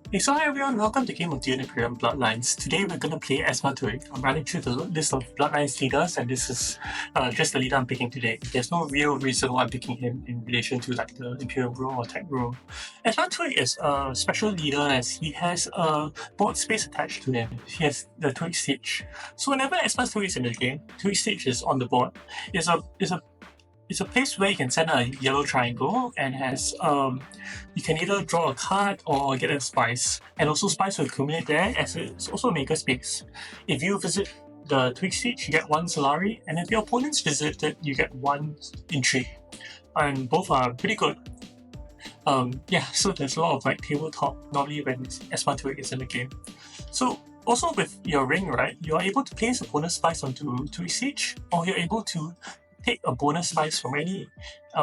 Hey, so hi everyone, welcome to Game of Dune Imperium Bloodlines. Today we're going to play Esmar Tuek. I'm running through the list of Bloodlines leaders, and this is just the leader I'm picking today. There's no real reason why I'm picking him in relation to like the Imperium rule or Tech rule. Esmar Tuek is a special leader as he has a board space attached to him. He has the Tuek stage. So whenever Esmar Tuek is in the game, Tuek stage is on the board. It's a place where you can send a yellow triangle and has you can either draw a card or get a spice, and also spice will accumulate there as it's also a maker space. If you visit the Twig Siege, you get one Solari, and if your opponents visit it, you get one intrigue, and both are pretty good. So there's a lot of like tabletop normally when Esmar Tuek is in the game. So also with your ring, right, you're able to place a bonus spice onto Twig Siege, or you're able to take a bonus spice from any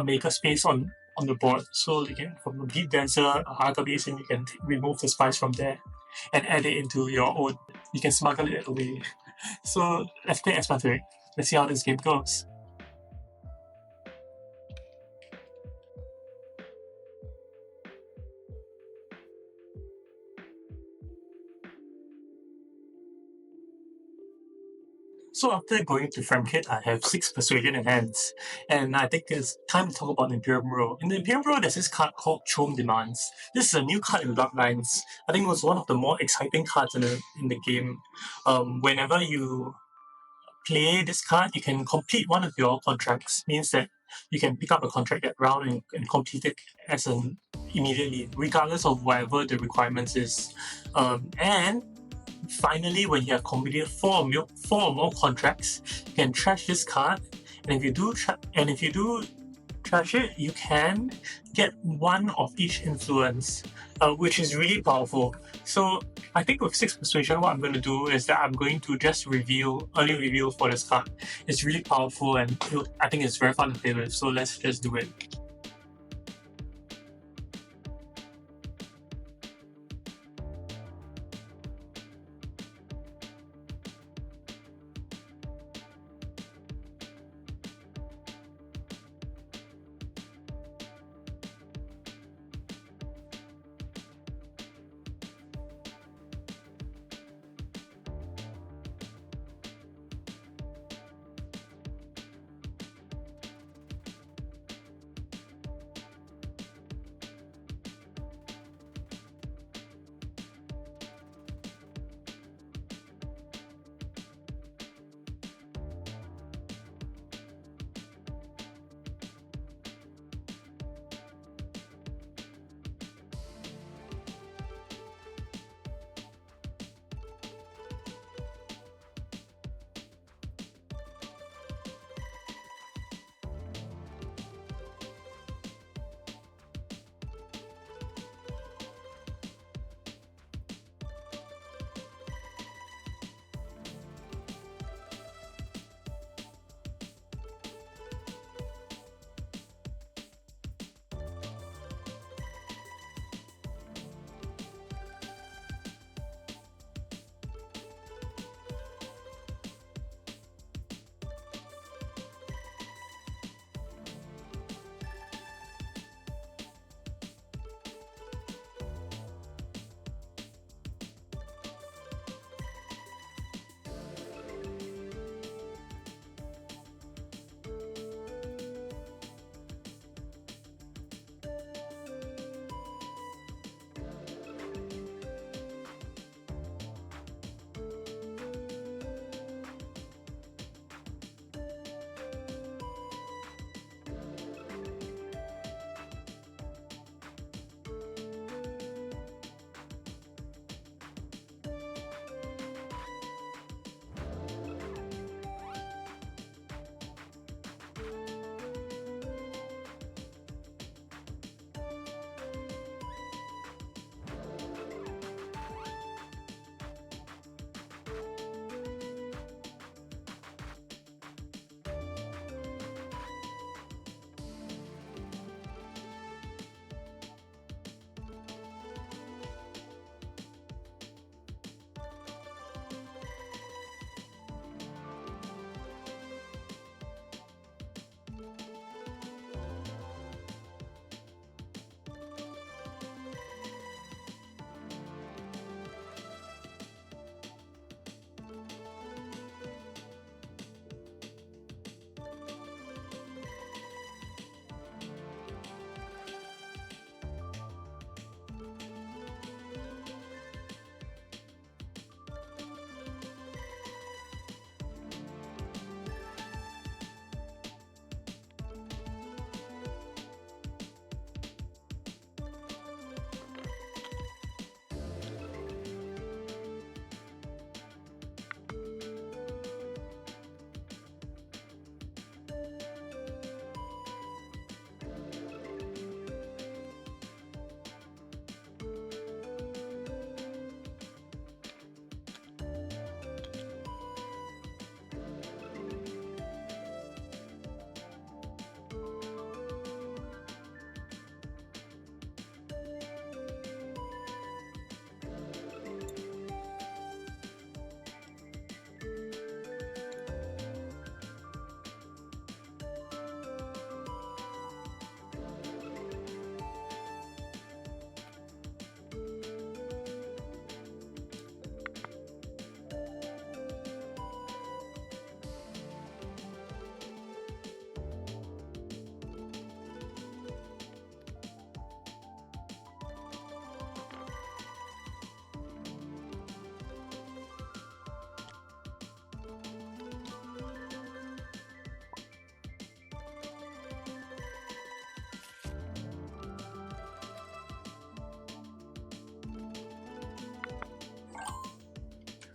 maker space on the board. So you can from a deep desert, a Haga basin, you can remove the spice from there and add it into your own. You can smuggle it away. So let's play Esmar Tuek. Let's see how this game goes. So after going to Fremkit, I have 6 Persuasion in hands, and I think it's time to talk about the Imperium Row. In the Imperium Row, there's this card called Choam Demands. This is a new card in Bloodlines. I think it was one of the more exciting cards in the game. Whenever you play this card, you can complete one of your contracts. Means that you can pick up a contract that round and complete it as an immediately, regardless of whatever the requirements is. And finally, when you have completed four or more contracts, you can trash this card. And if you do trash it, you can get one of each influence, which is really powerful. So I think with 6 Persuasion, what I'm going to do is that I'm going to just early review for this card. It's really powerful and I think it's very fun to play with. So let's just do it.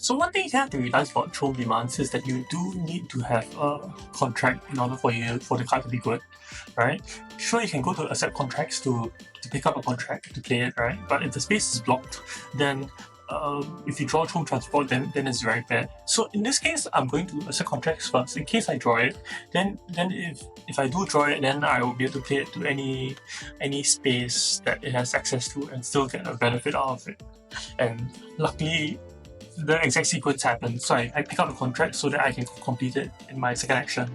So one thing you have to realize about Choam Demands is that you do need to have a contract in order for the card to be good, right? Sure, you can go to accept contracts to pick up a contract to play it, right? But if the space is blocked, then if you draw Choam Transport, then it's very bad. So in this case, I'm going to accept contracts first. In case I draw it, then if I do draw it, then I will be able to play it to any space that it has access to and still get a benefit out of it. And luckily, the exact sequence happened, so I pick up the contract so that I can complete it in my second action.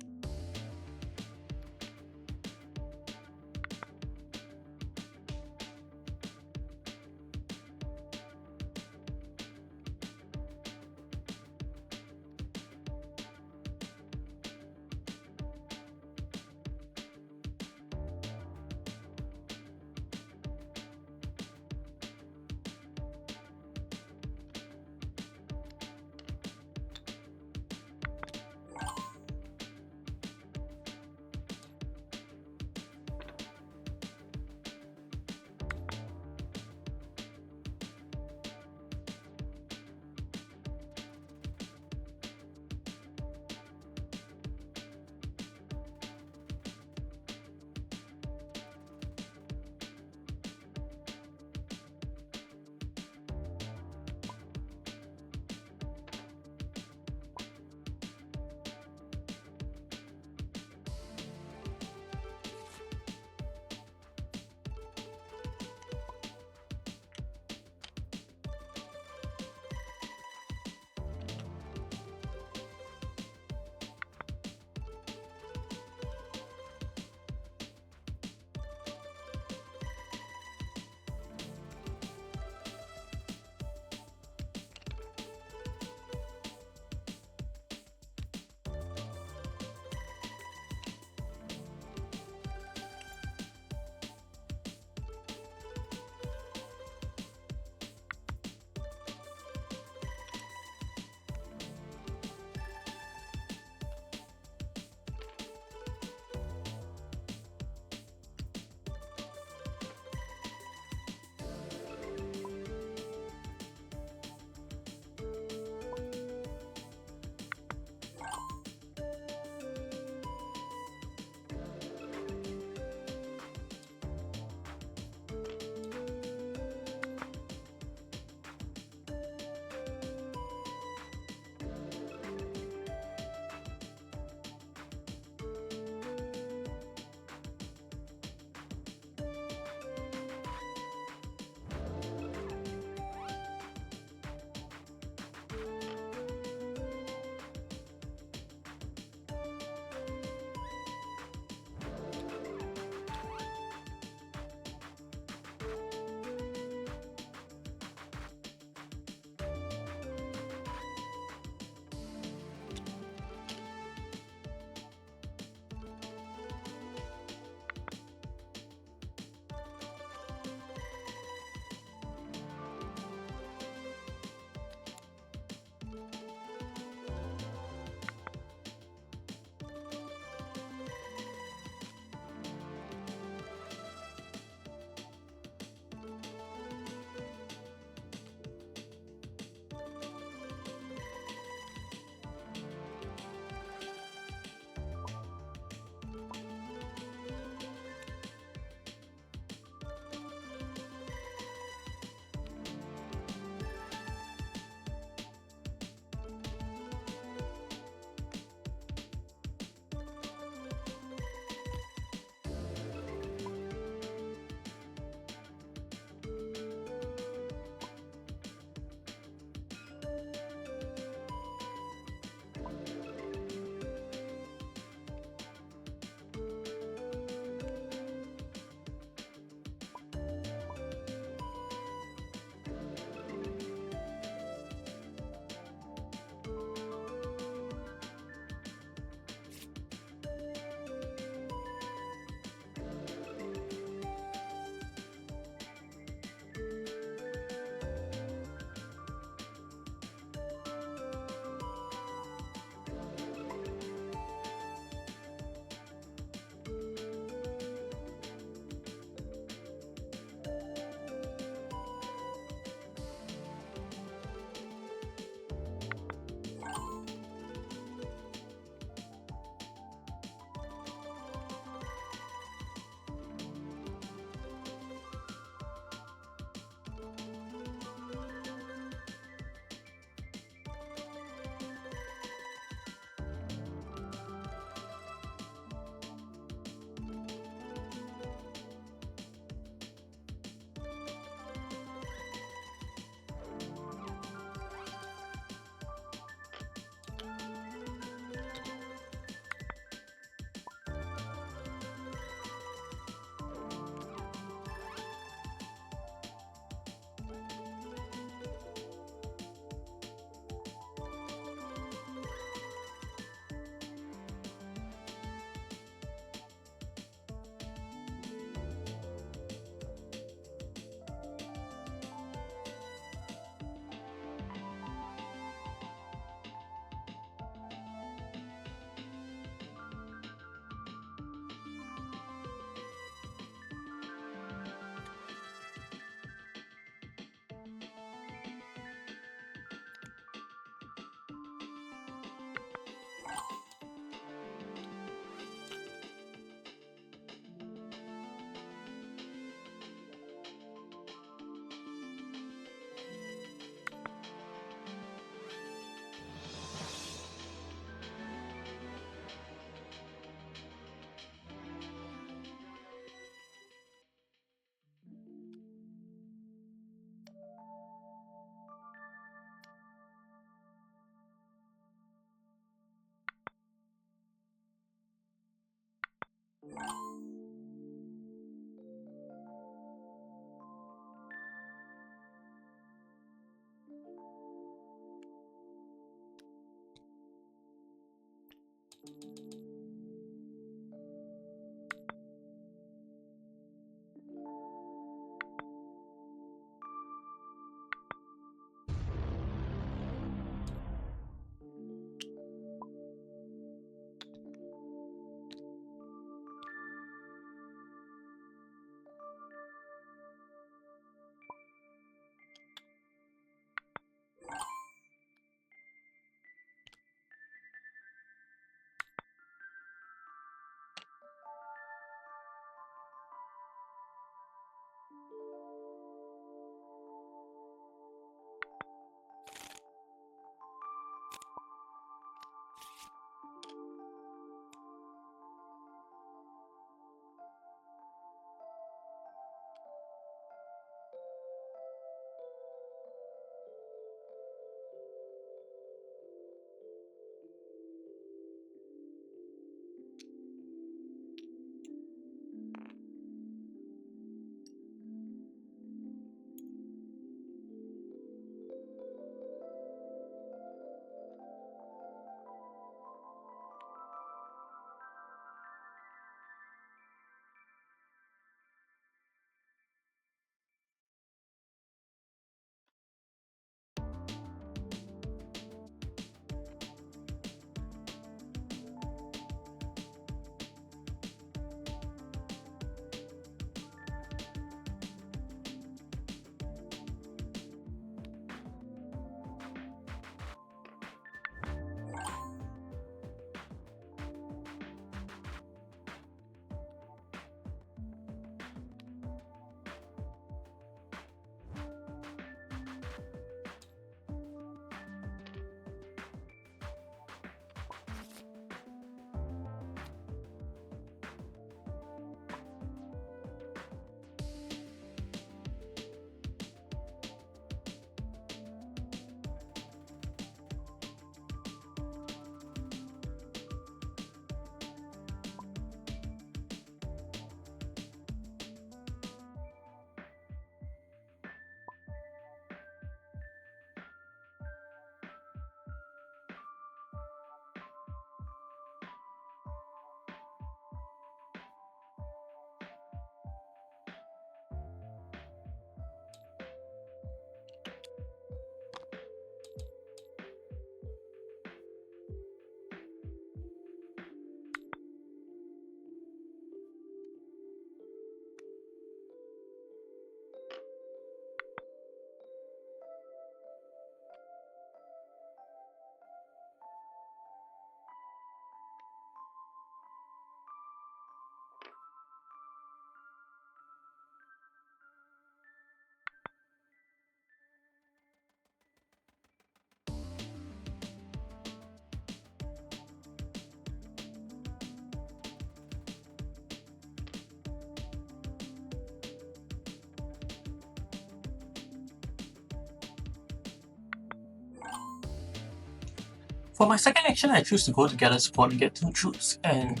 For my second action, I choose to go to gather support and get 2 troops and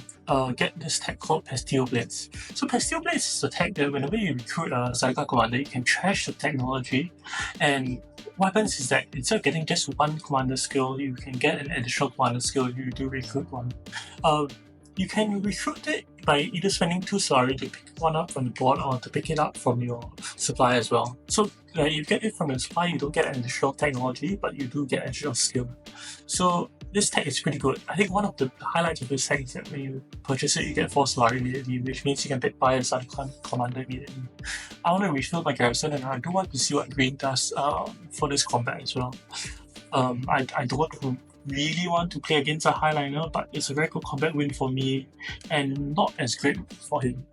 get this tech called Plasteel Blades. So Plasteel Blades is a tech that whenever you recruit a Sarduakarr Commander, you can trash the technology, and what happens is that instead of getting just one commander skill, you can get an additional commander skill if you do recruit one. You can recruit it by either spending 2 Solari to pick one up from the board or to pick it up from your supply as well. So you get it from your supply, you don't get an additional technology, but you do get additional skill. So this tech is pretty good. I think one of the highlights of this tech is that when you purchase it, you get 4 Solari immediately, which means you can buy a Sarduakarr Commander immediately. I want to refill my garrison, and I do want to see what green does for this combat as well. I don't really want to play against a highliner, but it's a very good combat win for me and not as great for him.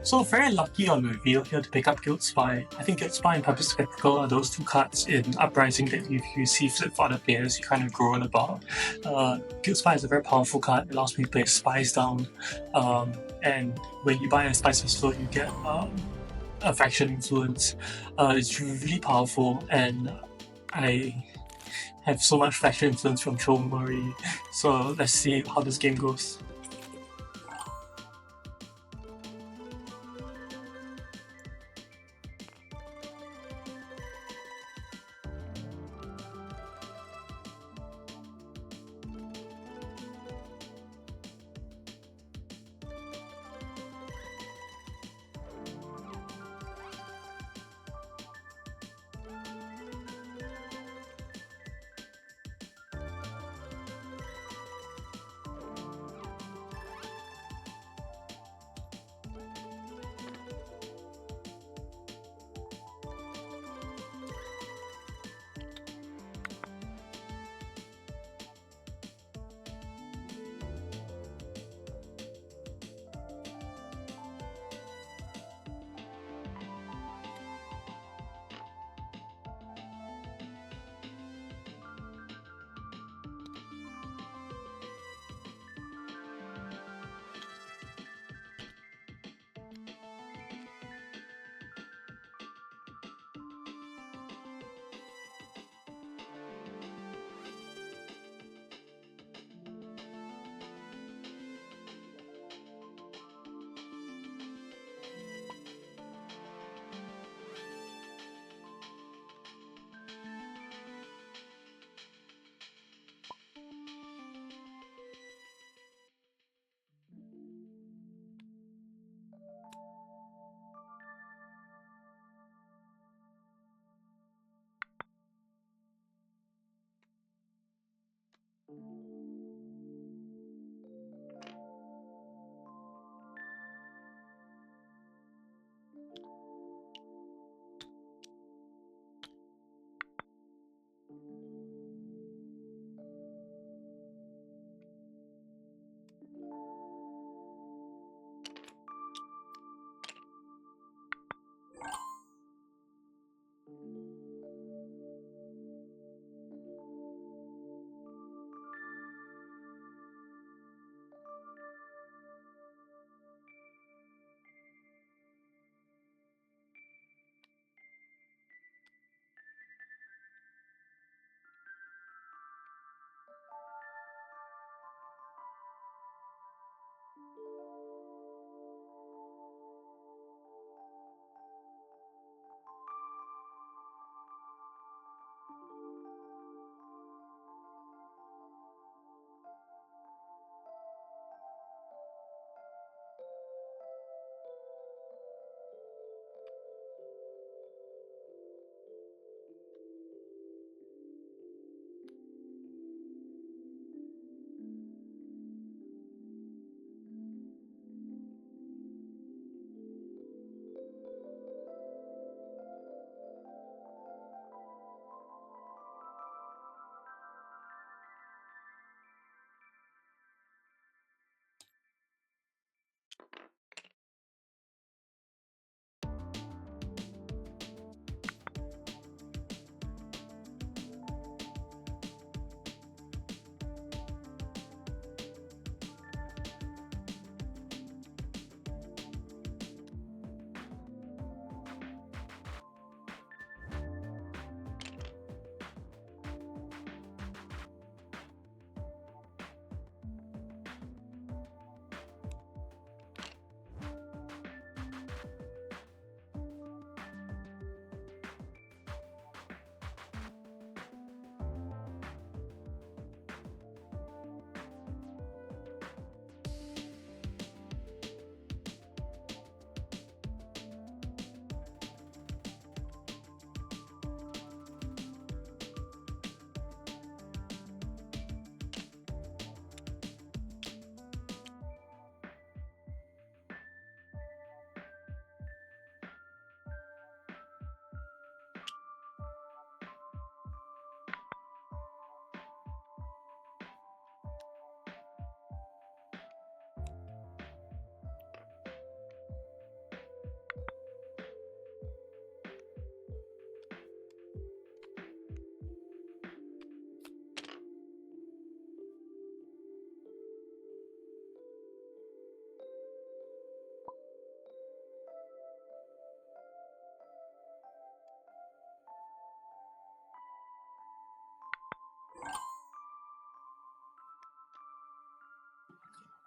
So very lucky on reveal here to pick up Guild Spy. I think Guild Spy and Purpose Spectacle are those 2 cards in Uprising that if you see flip for other players, you kind of groan about. Guild Spy is a very powerful card. It allows me to play spies down, and when you buy a spice festival, you get a faction influence. It's really powerful, and I have so much faction influence from Choam already. So let's see how this game goes.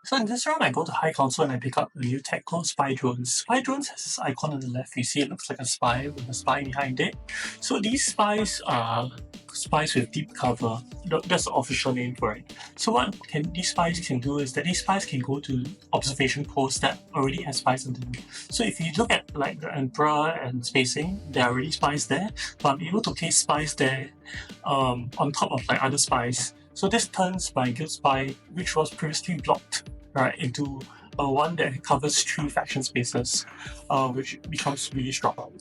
So in this round, I go to High Council and I pick up a new tech called Spy Drones. Spy Drones has this icon on the left. You see it looks like a spy with a spy behind it. So these spies are spies with deep cover. That's the official name for it. So what these spies can do is that these spies can go to observation posts that already have spies on them. So if you look at like the Emperor and Spacing, there are already spies there, but I'm able to place spies there on top of like other spies. So this turns my guild spy, which was previously blocked, right, into one that covers 3 faction spaces, which becomes really strong.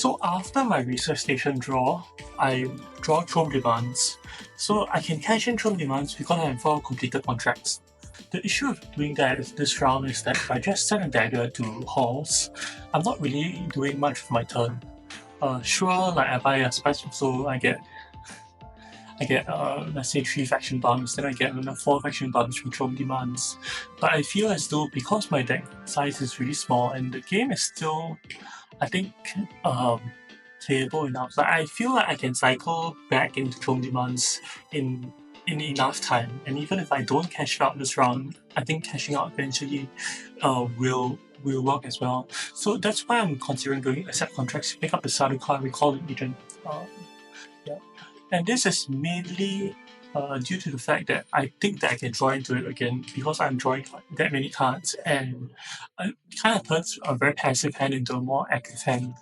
So after my research station draw, I draw Choam Demands. So I can cash in Choam Demands because I have 4 completed contracts. The issue of doing that this round is that if I just send a dagger to halls, I'm not really doing much with my turn. Sure, like I buy a spice, so I get let's say 3 faction bumps, then I get another 4 faction bumps from Choam Demands. But I feel as though because my deck size is really small and the game is still, I think, playable enough. Like I feel like I can cycle back into Choam Demands in enough time. And even if I don't cash out this round, I think cashing out eventually will work as well. So that's why I'm considering doing accept contracts, pick up the Sarduakarr Recall Agent. Yeah. And this is mainly due to the fact that I think that I can draw into it again because I'm drawing that many cards, and it kind of turns a very passive hand into a more active hand.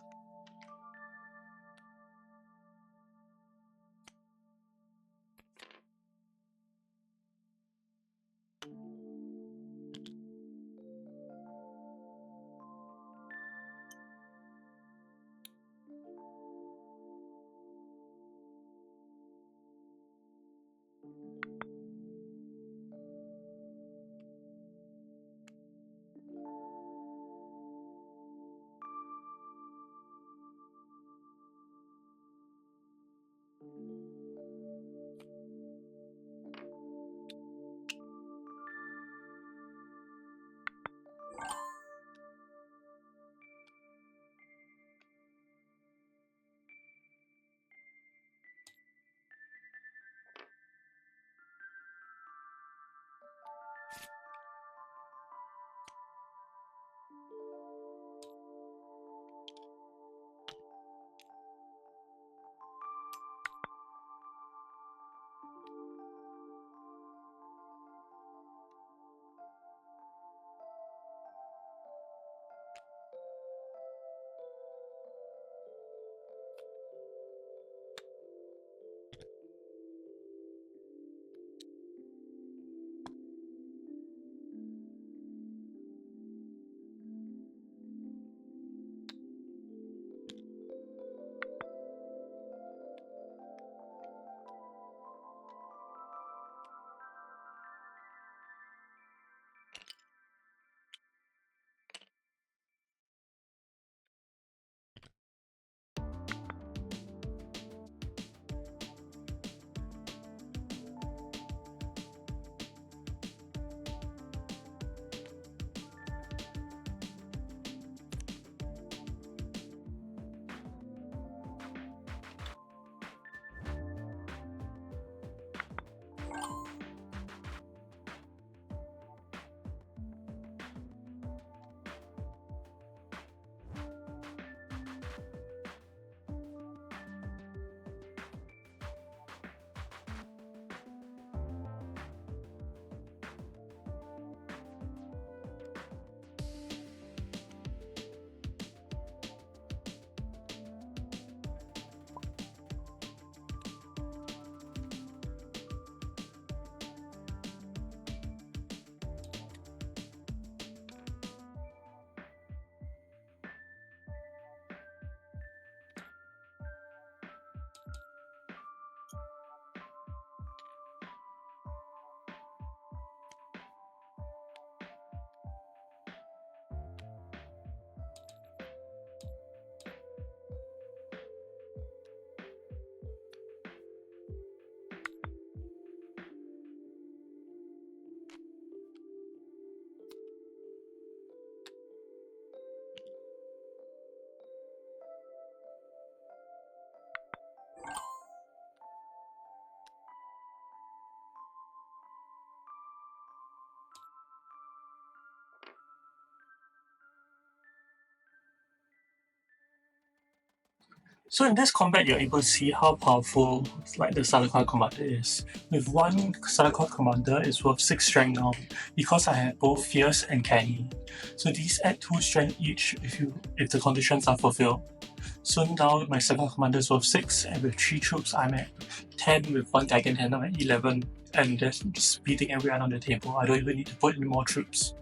So in this combat, you're able to see how powerful like the Sarduakarr Commander is. With one Sarduakarr Commander, it's worth 6 strength now because I have both Fierce and Canny. So these add 2 strength each if the conditions are fulfilled. So now my Sarduakarr Commander is worth 6, and with 3 troops, I'm at 10. With 1 Dragon Hand, I'm at 11, and that's just beating everyone on the table. I don't even need to put in more troops.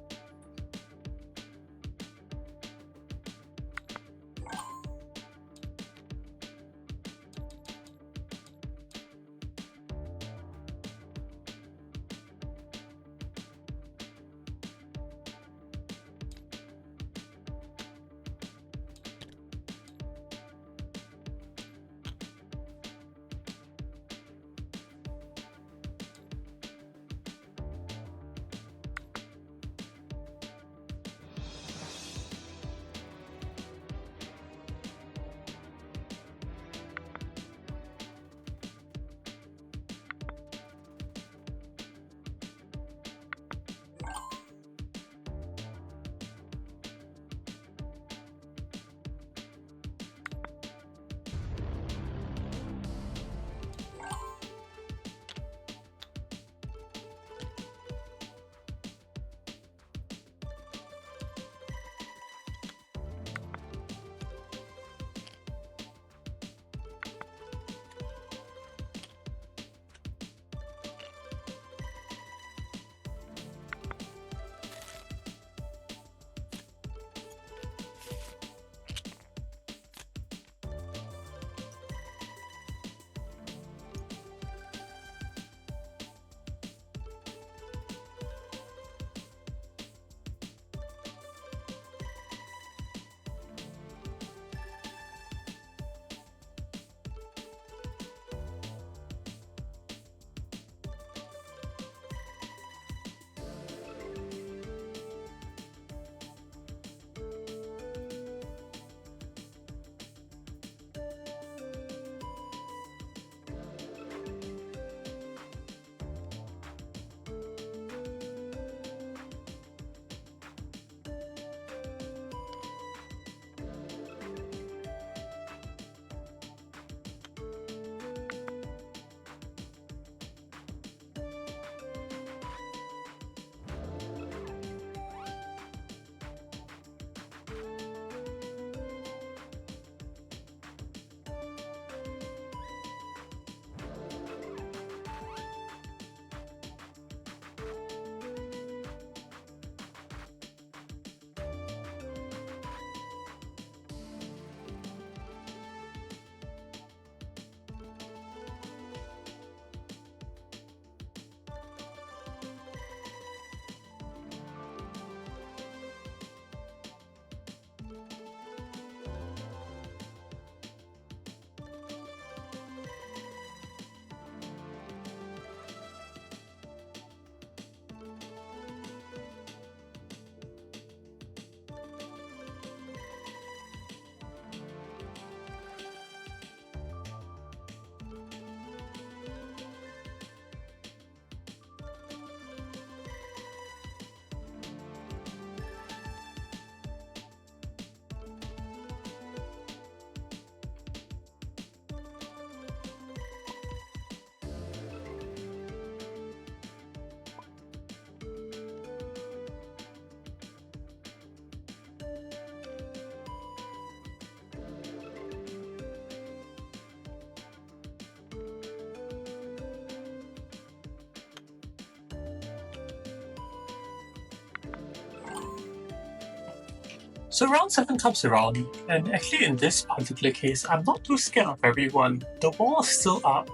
So round 7 comes around, and actually in this particular case, I'm not too scared of everyone. The wall is still up,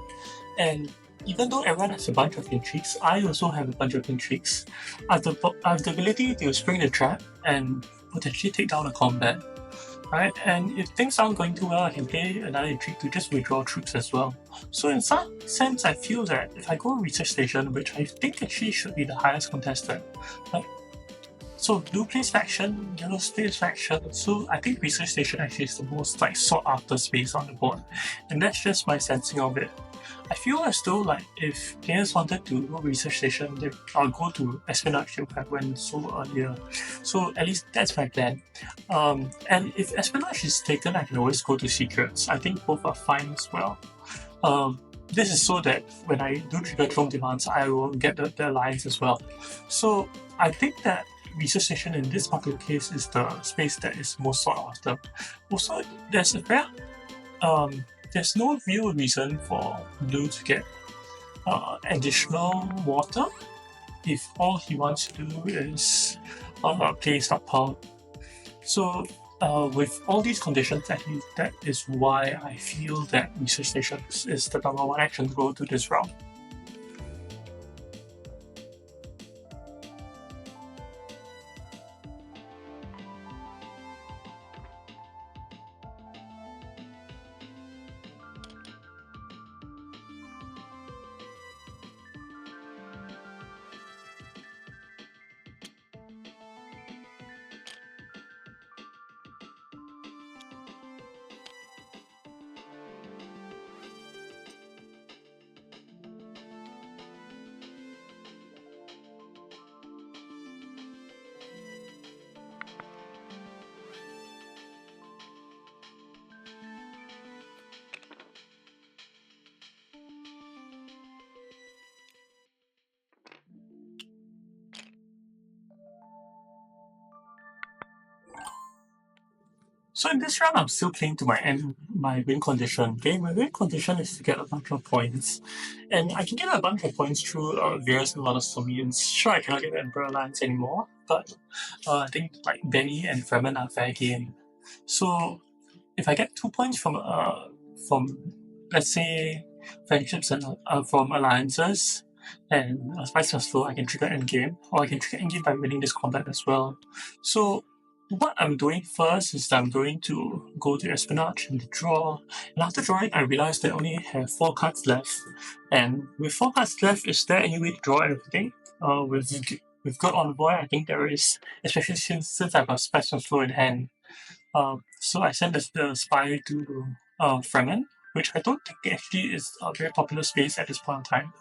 and even though everyone has a bunch of intrigues, I also have a bunch of intrigues. I have the ability to spring the trap and potentially take down a combat. Right, and if things aren't going too well, I can play another intrigue to just withdraw troops as well. So in some sense, I feel that if I go research station, which I think actually should be the highest contested, like, so blue plays faction, yellow plays faction, so I think research station actually is the most like sought after space on the board, and that's just my sensing of it. I feel as though like if players wanted to go research station, I'll go to espionage if I went so earlier. So at least that's my plan. And if espionage is taken, I can always go to secrets. I think both are fine as well. This is so that when I do trigger Choam Demands, I will get the alliance as well. So I think that research station in this particular case is the space that is most sought after. Also, there's no real reason for Blue to get additional water if all he wants to do is play stockpile. So with all these conditions, actually, that is why I feel that research station is the number one action to go to this round. So in this round, I'm still playing to my win condition. Okay, my win condition is to get a bunch of points, and I can get a bunch of points through various monostomians. Sure, I cannot get the Emperor Alliance anymore, but I think like Benny and Fremen are fair game. So if I get 2 points from let's say friendships and from alliances and Spice of Slow, I can trigger endgame, or I can trigger endgame by winning this combat as well. So what I'm doing first is that I'm going to go to Espionage and draw. And after drawing, I realized that I only have 4 cards left. And with 4 cards left, is there any way to draw everything? With Good Envoy, I think there is, especially since I've got Spice of Slow in hand. So I sent the spy to Fremen, which I don't think actually is a very popular space at this point in time.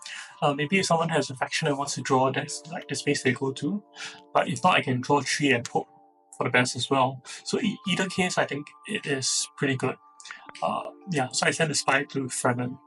Maybe if someone has a faction that wants to draw, that's like the space they go to. But if not, I can draw 3 and hope for the best as well. So either case, I think it is pretty good. Yeah, so I sent the spy to Fremen.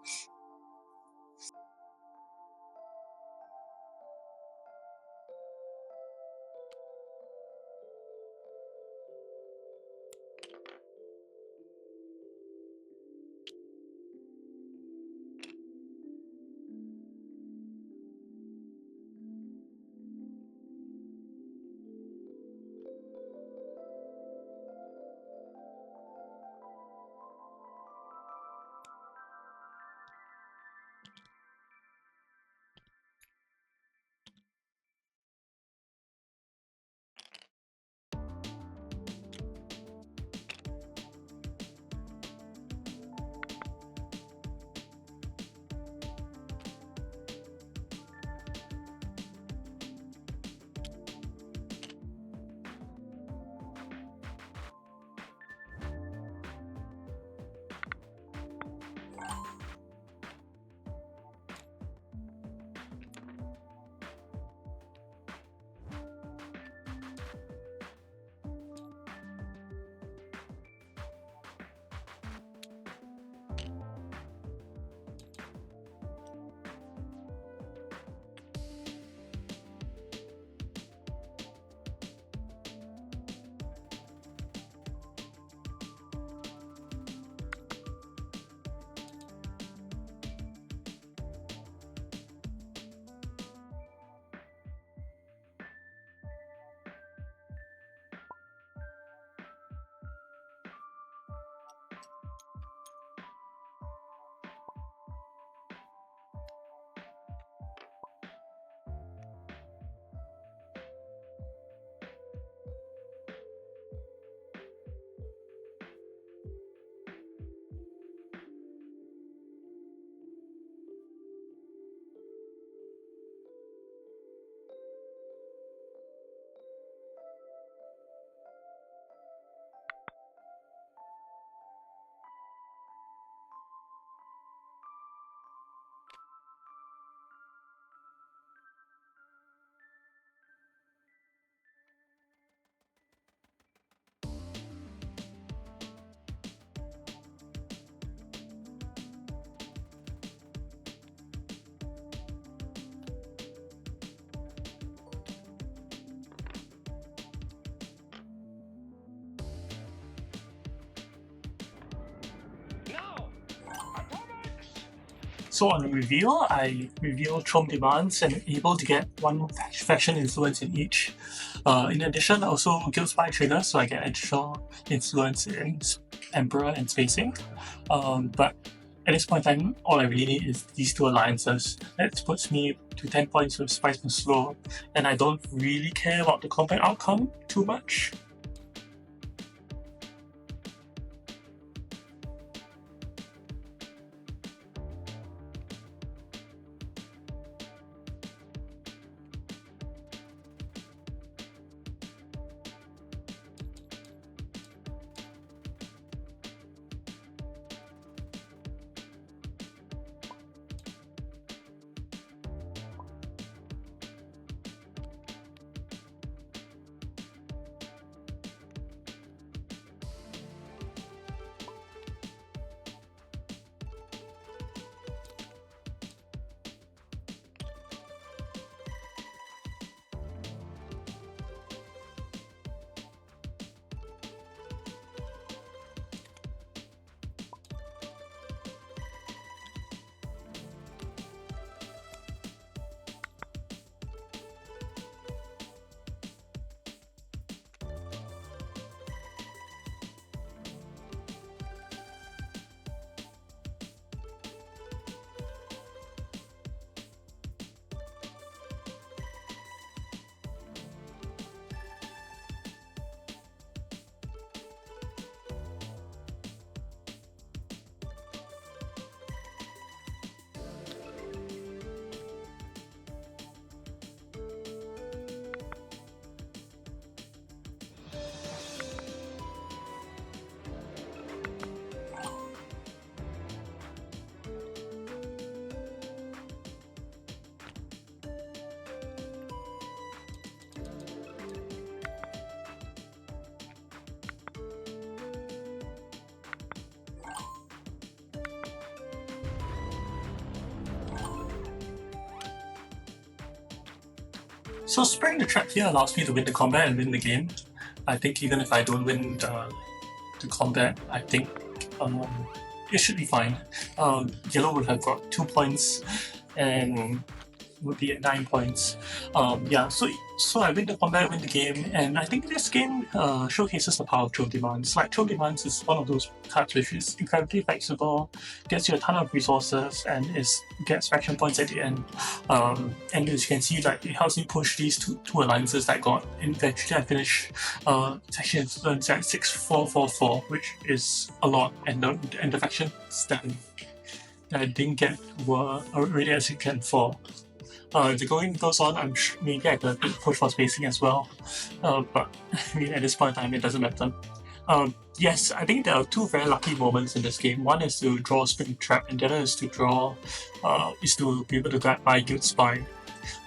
So on the reveal, I revealed Choam Demands and able to get one faction influence in each. In addition, also Guild Spy Trigger, so I get additional influence in Emperor and Spacing. But at this point in time, all I really need is these two alliances. That puts me to 10 points with Spice and Slow, and I don't really care about the combat outcome too much. So spraying the trap here allows me to win the combat and win the game. I think even if I don't win the combat, I think it should be fine. Yellow would have got 2 points and would be at 9 points. Yeah, so I win the combat, win the game, and I think this game showcases the power of Choam Demands. Like, Choam Demands is one of those cards which is incredibly flexible, gets you a ton of resources, and gets faction points at the end. And as you can see, like, it helps me push these two alliances that I got. Eventually, I finished faction influence at 6444, which is a lot, and the factions that I didn't get were already at 604. If the going goes on, I'm sure maybe I could push for spacing as well. But I mean, at this point in time, it doesn't matter. Yes, I think there are two very lucky moments in this game. One is to draw Spring Trap, and the other is to be able to buy Guild Spy.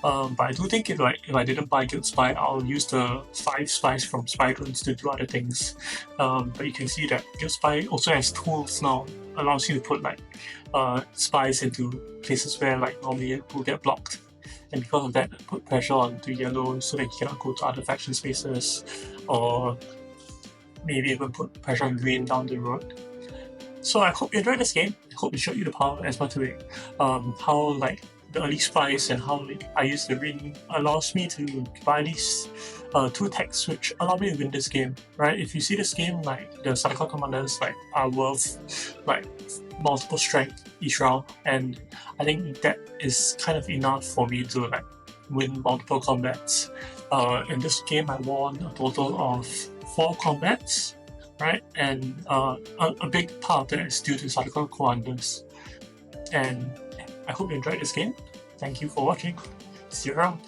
But I do think if I didn't buy Guild Spy, I'll use the 5 spies from Spy Runes to do other things. But you can see that Guild Spy also has tools now, allows you to put like spies into places where like normally it will get blocked. And because of that, put pressure on to yellow so that you cannot go to other faction spaces, or maybe even put pressure on green down the road. So I hope you enjoyed this game. I hope it showed you the power of Esmar Tuek. How like the early spies and how I use the ring allows me to buy these 2 techs which allow me to win this game. Right? If you see this game, like the Sarduakarr Commanders like are worth like multiple strength each round, and I think that is kind of enough for me to like win multiple combats. In this game, I won a total of 4 combats, right? And a big part of that is due to Sarduakarr Commanders. And I hope you enjoyed this game. Thank you for watching. See you around.